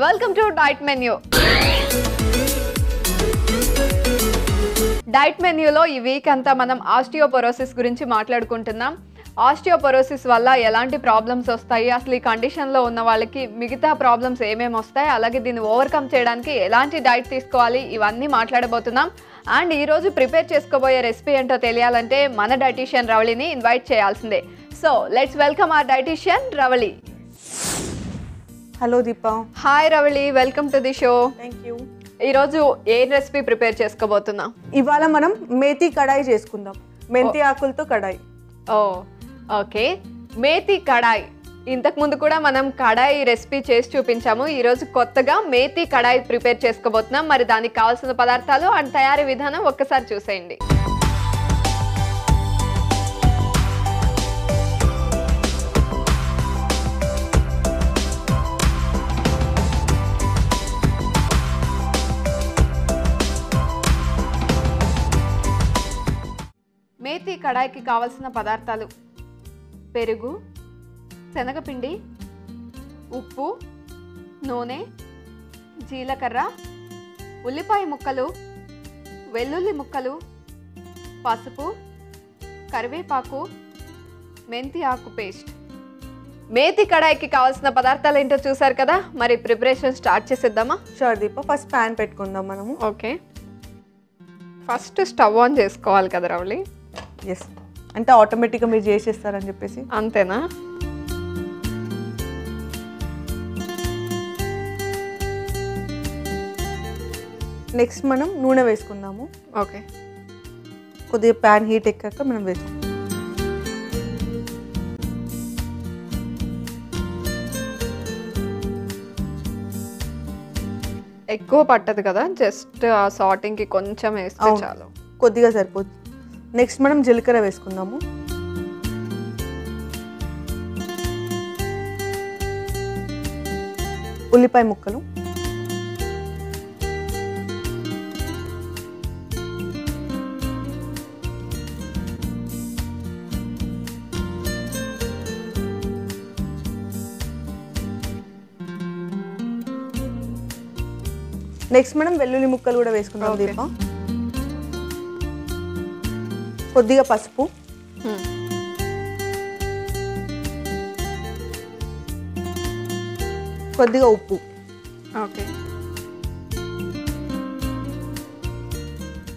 Welcome to diet menu. Diet మెన్యూలో ఈ week అంతా మనం ఆస్టియోపోరోసిస్ గురించి మాట్లాడుకుంటున్నాం. ఆస్టియోపోరోసిస్ వల్ల ఎలాంటి ప్రాబ్లమ్స్ వస్తాయి, అసలు ఈ కండిషన్లో ఉన్న వాళ్ళకి మిగతా ప్రాబ్లమ్స్ ఏమేమి వస్తాయి, అలాగే దీన్ని ఓవర్కమ్ చేయడానికి ఎలాంటి డైట్ తీసుకోవాలి, ఇవన్నీ మాట్లాడబోతున్నాం. అండ్ ఈరోజు ప్రిపేర్ చేసుకోబోయే రెసిపీ ఏంటో తెలియాలంటే మన డైటీషియన్ రవళిని ఇన్వైట్ చేయాల్సిందే. So let's welcome our dietician Ravali. Hello Deepa. Hi Ravali, welcome to the show. Thank you. ఈరోజు ఏ రెసిపీ ప్రిపేర్ చేసుకోబోతున్నాం? ఇవాళ మనం మేతి కడాయి చేసుకుందాం. మెంతి ఆకులతో కడాయి. ఓకే, మేతి కడాయి. ఇంతకుముందు కూడా మనం కడాయి రెసిపీ చేసి చూపించాము. ఈరోజు కొత్తగా మేతి కడాయి ప్రిపేర్ చేసుకోబోతున్నాం. మరి దానికి కావాల్సిన పదార్థాలు అండ్ తయారీ విధానం ఒక్కసారి చూసేయండి. మేతి కడాయికి కావాల్సిన పదార్థాలు: పెరుగు, శనగపిండి, ఉప్పు, నూనె, జీలకర్ర, ఉల్లిపాయ ముక్కలు, వెల్లుల్లి ముక్కలు, పసుపు, కరివేపాకు, మెంతి ఆకు పేస్ట్. మేతి కడాయికి కావాల్సిన పదార్థాలు ఏంటో చూసారు కదా, మరి ప్రిపరేషన్ స్టార్ట్ చేసేద్దామా? షూర్ దీప. ఫస్ట్ ప్యాన్ పెట్టుకుందాం మనము. ఓకే, ఫస్ట్ స్టవ్ ఆన్ చేసుకోవాలి కదా రవళి? ఎస్, అంటే ఆటోమేటిక్గా మీరు చేసేస్తారని చెప్పేసి. అంతేనా? నెక్స్ట్ మనం నూనె వేసుకుందాము. ఓకే, కొద్దిగా ప్యాన్ హీట్ ఎక్కాక మనం వేసుకుందాం. ఎక్కువ పట్టదు కదా, జస్ట్ ఆ సాటింగ్కి కొంచెం వేస్తే చాలు. కొద్దిగా సరిపోతుంది. నెక్స్ట్ మనం జీలకర్ర వేసుకుందాము. ఉల్లిపాయ ముక్కలు, నెక్స్ట్ మనం వెల్లుల్లి ముక్కలు కూడా వేసుకుందాం దీప. కొద్దిగా పసుపు, కొద్దిగా ఉప్పు. ఓకే,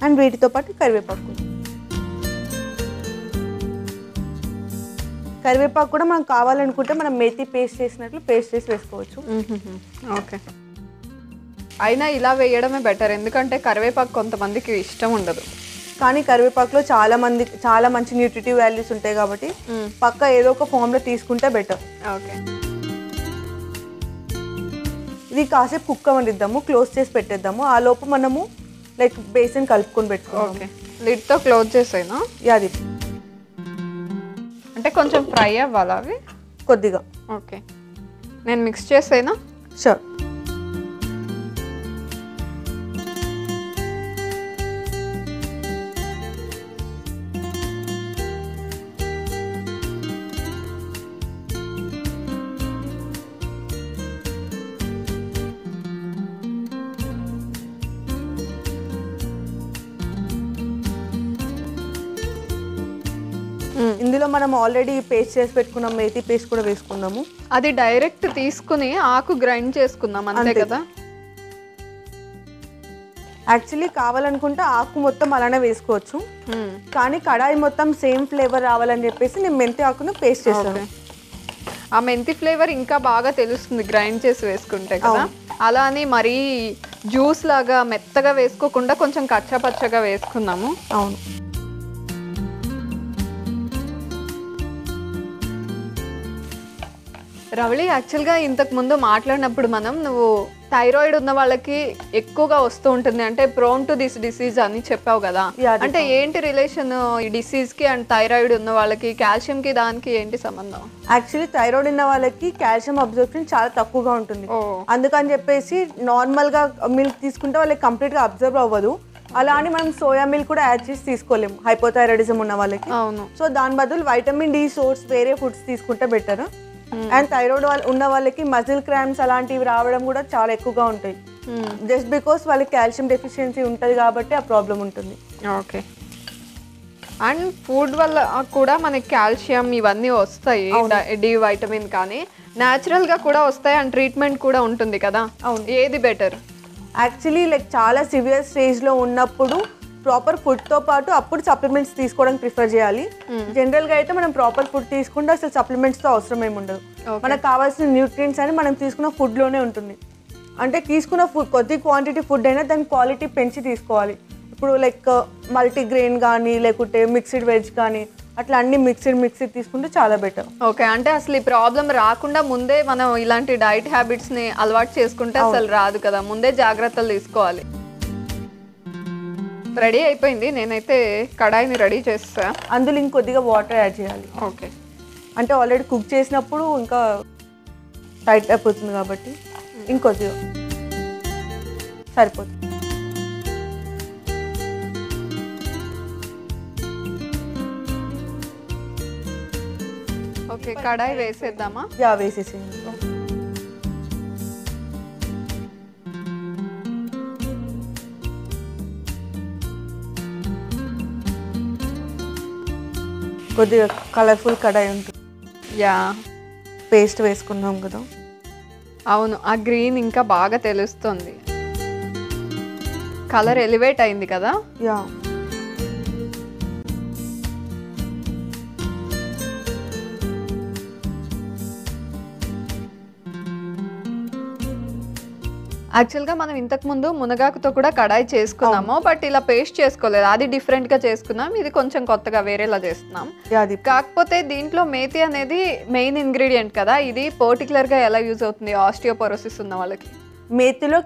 అండ్ వీటితో పాటు కరివేపాకు. కరివేపాకు కూడా మనం కావాలనుకుంటే మనం మేతి పేస్ట్ చేసినట్లు పేస్ట్ చేసి వేసుకోవచ్చు. ఓకే, అయినా ఇలా వేయడమే బెటర్, ఎందుకంటే కరివేపాకు కొంతమందికి ఇష్టం ఉండదు. కానీ కరివేపాకులో చాలా మంచి న్యూట్రిటివ్ వాల్యూస్ ఉంటాయి కాబట్టి పక్క ఏదో ఒక ఫామ్లో తీసుకుంటే బెటర్. ఓకే, ఇది కాసేపు కుక్ అవ్వనిద్దాము, క్లోజ్ చేసి పెట్టేద్దాము. ఆ లోపు మనము లైక్ బేసన్ కలుపుకొని పెట్టుకోవాలి. ఓకే, లిడ్తో క్లోజ్ చేసేనా? యాది, అంటే కొంచెం ఫ్రై అవ్వాలి అవి కొద్దిగా. ఓకే, నేను మిక్స్ చేసేనా? షూర్. ఇందులో మనం ఆల్రెడీ పేస్ట్ చేసి పెట్టుకున్నాం మేతి పేస్ట్ కూడా వేసుకుందాము. అది డైరెక్ట్ తీసుకుని ఆకు గ్రైండ్ చేసుకుందాం అంతే కదా? యాక్చువల్లీ కావాలనుకుంటే ఆకు మొత్తం అలానే వేసుకోవచ్చు, కానీ కడాయి మొత్తం సేమ్ ఫ్లేవర్ రావాలని చెప్పేసి నేను మెంతి ఆకును పేస్ట్ చేస్తాను. ఆ మెంతి ఫ్లేవర్ ఇంకా బాగా తెలుస్తుంది గ్రైండ్ చేసి వేసుకుంటే కదా. అలా అని మరీ జ్యూస్ లాగా మెత్తగా వేసుకోకుండా కొంచెం కచ్చాపచ్చగా వేసుకుందాము. అవును. రవళి, యాక్చువల్గా ఇంతకు ముందు మాట్లాడినప్పుడు నువ్వు థైరాయిడ్ ఉన్న వాళ్ళకి ఎక్కువగా వస్తూ ఉంటుంది, అంటే ప్రోన్ టు దిస్ డిసీజ్ అని చెప్పావు కదా. అంటే ఏంటి రిలేషన్ ఈ డిసీజ్ కి అండ్ థైరాయిడ్ ఉన్న వాళ్ళకి, కాల్షియం కి దానికి ఏంటి సంబంధం? యాక్చువల్లీ థైరాయిడ్ ఉన్న వాళ్ళకి కాల్షియం అబ్జర్ప్షన్ చాలా తక్కువగా ఉంటుంది. అందుకని చెప్పేసి నార్మల్ గా మిల్క్ తీసుకుంటే వాళ్ళకి కంప్లీట్ గా అబ్జర్వ్ అవ్వదు. అలా అని మనం సోయా మిల్క్ కూడా యాడ్ చేసి తీసుకోలేము హైపోథైరాయిడిజం ఉన్న వాళ్ళకి. అవును. సో దాని బదులు వైటమిన్ డి సోర్స్ వేరే ఫుడ్స్ తీసుకుంటే బెటర్. అండ్ థైరాయిడ్ ఉన్న వాళ్ళకి మజిల్ క్రాంప్స్ అలాంటివి రావడం కూడా చాలా ఎక్కువగా ఉంటాయి. జస్ట్ బికాస్ వాళ్ళకి కాల్షియం డెఫిషియన్సీ ఉంటుంది కాబట్టి ఆ ప్రాబ్లం ఉంటుంది. ఓకే. అండ్ ఫుడ్ వల్ల కూడా మనకి కాల్షియం ఇవన్నీ వస్తాయి, డి వైటమిన్ కానీ న్యాచురల్గా కూడా వస్తాయి అండ్ ట్రీట్మెంట్ కూడా ఉంటుంది కదా. అవును. ఏది బెటర్? యాక్చువల్లీ లైక్ చాలా సివియర్ స్టేజ్లో ఉన్నప్పుడు ప్రాపర్ ఫుడ్తో పాటు అప్పుడు సప్లిమెంట్స్ తీసుకోవడానికి ప్రిఫర్ చేయాలి. జనరల్గా అయితే మనం ప్రాపర్ ఫుడ్ తీసుకుంటే అసలు సప్లిమెంట్స్తో అవసరం ఏమి ఉండదు. మనకు కావాల్సిన న్యూట్రియంట్స్ అని మనం తీసుకున్న ఫుడ్లోనే ఉంటుంది. అంటే తీసుకున్న ఫుడ్ కొద్ది క్వాంటిటీ ఫుడ్ అయినా దాని క్వాలిటీ పెంచి తీసుకోవాలి. ఇప్పుడు లైక్ మల్టీగ్రెయిన్ కానీ లేకుంటే మిక్స్డ్ వెజ్ కానీ అట్లా అన్ని మిక్స్డ్ తీసుకుంటే చాలా బెటర్. ఓకే. అంటే అసలు ఈ ప్రాబ్లం రాకుండా ముందే మనం ఇలాంటి డైట్ హ్యాబిట్స్ని అలవాటు చేసుకుంటే అసలు రాదు కదా, ముందే జాగ్రత్తలు తీసుకోవాలి. రెడీ అయిపోయింది. నేనైతే కడాయిని రెడీ చేస్తా. అందులో ఇంకొద్దిగా వాటర్ యాడ్ చేయాలి. ఓకే. అంటే ఆల్రెడీ కుక్ చేసినప్పుడు ఇంకా టైట్ అయిపోతుంది కాబట్టి ఇంకొద్దిగా సరిపోతుంది. ఓకే, కడాయి వేసేద్దామా? వేసేసేయండి. కొద్దిగా కలర్ఫుల్ కడాయి ఉంటుంది. పేస్ట్ వేసుకున్నాం కదా. అవును, ఆ గ్రీన్ ఇంకా బాగా తెలుస్తుంది. కలర్ ఎలివేట్ అయింది కదా. యాక్చువల్గా మనం ఇంతకుముందు మునగాకుతో కూడా కడాయి చేసుకున్నాము, బట్ ఇలా పేస్ట్ చేసుకోలేదు. అది డిఫరెంట్గా చేసుకున్నాం, ఇది కొంచెం కొత్తగా వేరేలా చేస్తున్నాం. కాకపోతే దీంట్లో మేతి అనేది మెయిన్ ఇంగ్రీడియంట్ కదా, ఇది పర్టికులర్గా ఎలా యూజ్ అవుతుంది ఆస్టియోపోరోసిస్ ఉన్న వాళ్ళకి? మేతిలో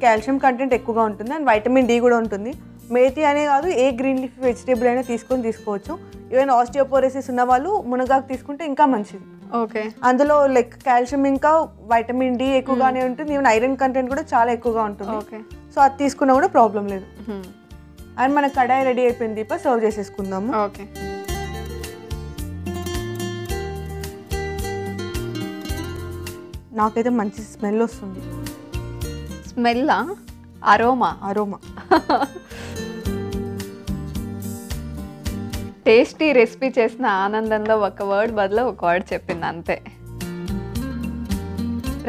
కాల్షియం కంటెంట్ ఎక్కువగా ఉంటుంది అండ్ వైటమిన్ డి కూడా ఉంటుంది. మేతి అనే కాదు, ఏ గ్రీన్ లీఫ్ వెజిటేబుల్ అయినా తీసుకోవచ్చు. ఈవెన్ ఆస్టియోపోరోసిస్ ఉన్న వాళ్ళు మునగాకు తీసుకుంటే ఇంకా మంచిది. ఓకే. అందులో లైక్ కాల్షియం ఇంకా వైటమిన్ డి ఎక్కువగానే ఉంటుంది, ఈవెన్ ఐరన్ కంటెంట్ కూడా చాలా ఎక్కువగా ఉంటుంది. ఓకే. సో అది తీసుకున్నా కూడా ప్రాబ్లం లేదు. అండ్ మన కడాయి రెడీ అయిపోయింది, దీప సర్వ్ చేసేసుకుందాము. ఓకే. నాకైతే మంచి స్మెల్ వస్తుంది. స్మెల్లా? అరోమా. టేస్టీ రెసిపీ చేసిన ఆనందంలో ఒక వర్డ్ బదులు ఒక వర్డ్ చెప్పింది అంతే.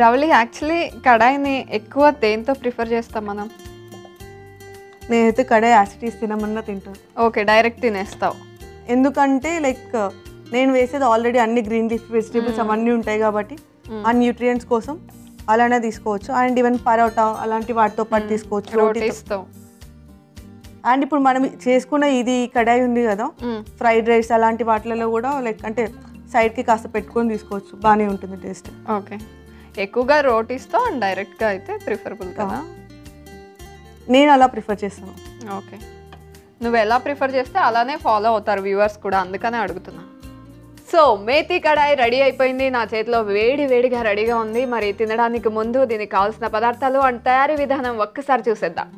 రవళి, యాక్చువల్లీ కడాయిని ఎక్కువ దేంతో ప్రిఫర్ చేస్తాం మనం? నేనైతే కడాయి యాసిటీస్ తినమన్నా తింటాను. ఓకే, డైరెక్ట్ తినేస్తావు? ఎందుకంటే లైక్ నేను వేసేది ఆల్రెడీ అన్ని గ్రీన్ లీఫ్ వెజిటేబుల్స్ అవన్నీ ఉంటాయి కాబట్టి ఆ న్యూట్రియంట్స్ కోసం అలానే తీసుకోవచ్చు. అండ్ ఈవెన్ పరోటా అలాంటి వాటితో పాటు తీసుకోవచ్చు, రోటీతో. అండ్ ఇప్పుడు మనం చేసుకున్న ఇది కడాయి ఉంది కదా, ఫ్రైడ్ రైస్ అలాంటి వాటిలలో కూడా లైక్ అంటే సైడ్కి కాస్త పెట్టుకొని తీసుకోవచ్చు, బాగానే ఉంటుంది టేస్ట్. ఓకే. ఎక్కువగా రోటీస్తో అండ్ డైరెక్ట్గా అయితే ప్రిఫరబుల్ కదా. నేను అలా ప్రిఫర్ చేస్తాను. ఓకే, నువ్వు ఎలా ప్రిఫర్ చేస్తే అలానే ఫాలో అవుతారు వ్యూవర్స్ కూడా, అందుకనే అడుగుతున్నా. సో మేతి కడాయి రెడీ అయిపోయింది, నా చేతిలో వేడిగా రెడీగా ఉంది. మరి తినడానికి ముందు దీనికి కావాల్సిన పదార్థాలు అండ్ తయారీ విధానం ఒక్కసారి చూసేద్దాం.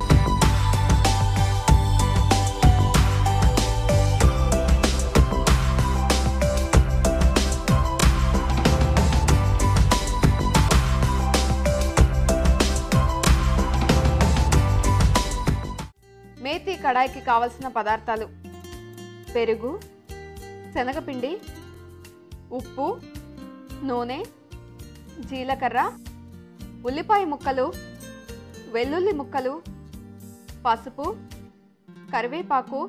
మేతి కడాయికి కావలసిన పదార్థాలు: పెరుగు, శనగపిండి, ఉప్పు, నూనె, జీలకర్ర, ఉల్లిపాయ ముక్కలు, వెల్లుల్లి ముక్కలు, పసుపు, కరివేపాకు,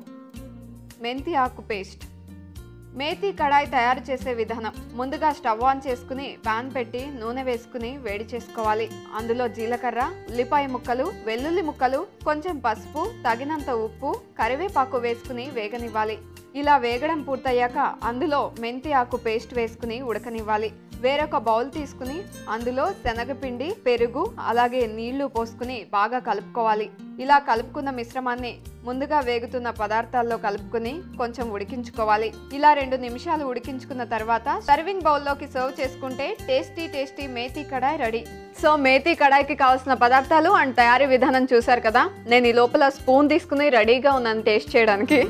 మెంతి ఆకు పేస్ట్. మేతి కడాయి తయారు చేసే విధానం: ముందుగా స్టవ్ ఆన్ చేసుకుని పాన్ పెట్టి నూనె వేసుకుని వేడి చేసుకోవాలి. అందులో జీలకర్ర, ఉల్లిపాయ ముక్కలు, వెల్లుల్లి ముక్కలు, కొంచెం పసుపు, తగినంత ఉప్పు, కరివేపాకు వేసుకుని వేగనివ్వాలి. ఇలా వేగడం పూర్తయ్యాక అందులో మెంతి ఆకు పేస్ట్ వేసుకుని ఉడకనివ్వాలి. వేరొక బౌల్ తీసుకుని అందులో శనగపిండి, పెరుగు అలాగే నీళ్లు పోసుకుని బాగా కలుపుకోవాలి. ఇలా కలుపుకున్న మిశ్రమాన్ని ముందుగా వేగుతున్న పదార్థాల్లో కలుపుకుని కొంచెం ఉడికించుకోవాలి. ఇలా 2 నిమిషాలు ఉడికించుకున్న తర్వాత సర్వింగ్ బౌల్లోకి సర్వ్ చేసుకుంటే టేస్టీ మేతి కడాయి రెడీ. సో మేతి కడాయికి కావాల్సిన పదార్థాలు అండ్ తయారీ విధానం చూసారు కదా. నేను ఈ లోపల స్పూన్ తీసుకుని రెడీగా ఉన్నాను టేస్ట్ చేయడానికి.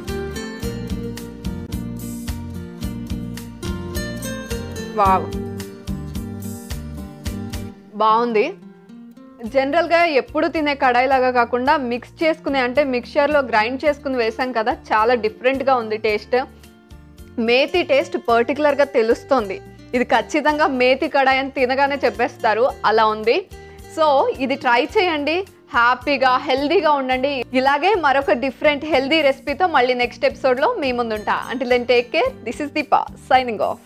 వావ్, బాగుంది. జనరల్గా ఎప్పుడు తినే కడాయిలాగా కాకుండా మిక్స్ చేసుకునే, అంటే మిక్చర్లో గ్రైండ్ చేసుకుని వేసాం కదా, చాలా డిఫరెంట్గా ఉంది టేస్ట్. మేతి టేస్ట్ పర్టికులర్గా తెలుస్తుంది. ఇది ఖచ్చితంగా మేతి కడాయి అని తినగానే చెప్పేస్తారు, అలా ఉంది. సో ఇది ట్రై చేయండి, హ్యాపీగా హెల్దీగా ఉండండి. ఇలాగే మరొక డిఫరెంట్ హెల్దీ రెసిపీతో మళ్ళీ నెక్స్ట్ ఎపిసోడ్లో మీ ముందుంటా. Until then take care. This is Deepa signing of.